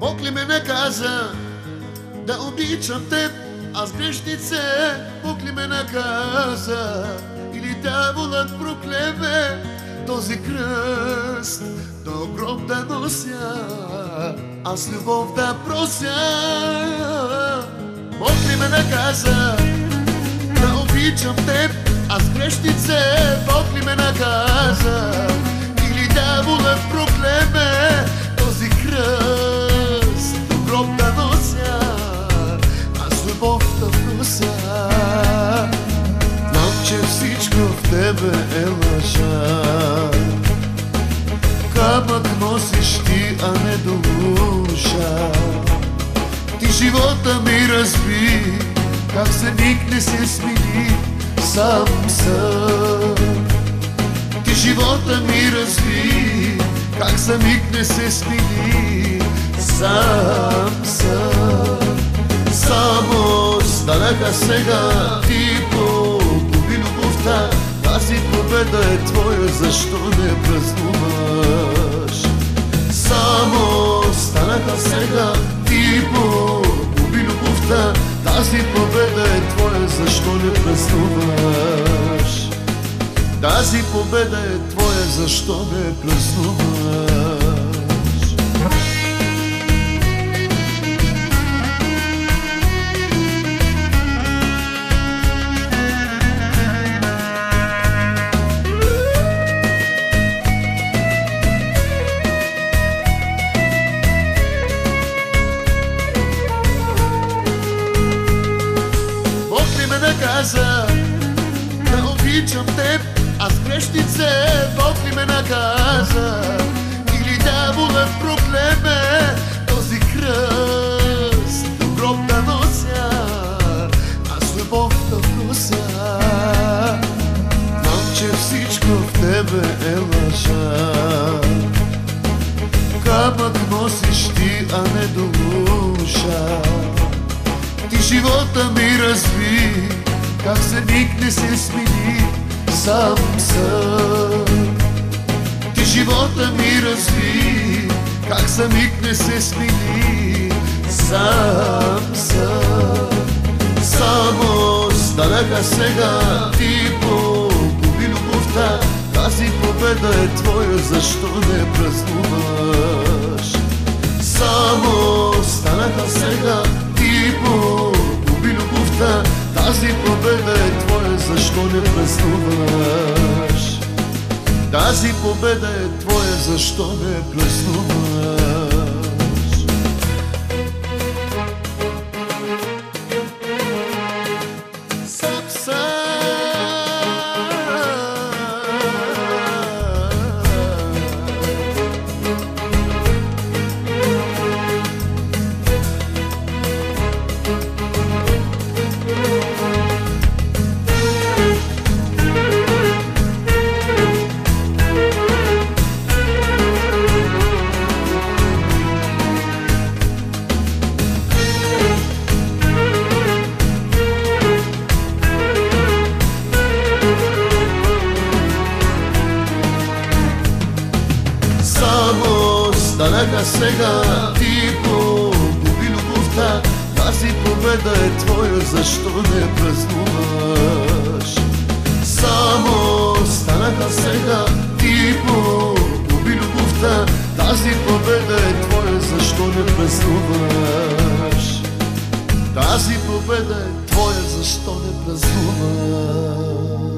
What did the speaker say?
Бог ли ме наказа да обичам теб, аз грешнице? Бог ли ме наказа или дяволът проклеме този кръст до гроб да нося, аз любов да прося? Бог ли ме наказа да обичам теб, аз грешнице? Бог ли ме наказа или дяволът проклеме този кръст до гроб да нося, аз любов да прося? Знам, че всичко в тебе е лъжа, камък носиш ти, а не душа. Ти живота ми разби, как за миг не се смени, сам съм. Ти живота ми разби, как за миг не се смени, сам съм. Само станаха сега, ти погуби любовта, тази победа е твоя, защо не празнуваш? Само станаха сега, ти погуби любовта, тази победа е твоя, защо не празнуваш? Тази победа е твоя, защо не празнуваш? Наказа да обичам теб, аз грешнице? Бог ли ме наказа или дяволът проклеме този кръст до гроб да нося, аз любов да прося? Знам, че всичко в тебе е лъжа, камък носиш ти, а не душа. Ти живота ми разби, как за миг не се смени, сам съм. Ти живота ми разби, как за миг не се смени, сам съм. Само станаха сега, ти погуби любовта, тази победа е твоя, защо не празнуваш? Само станаха сега, ти погуби любовта, тази победа е твоя, защо не празнуваш? Тази победа е твоя, защо не празнуваш? Станаха сега, ти погуби любовта, тази победа е твоя, защо не празнуваш? Само станаха сега, ти погуби любовта, тази победа е твоя, защо не празнуваш? Тази победа е твоя, защо не празнуваш?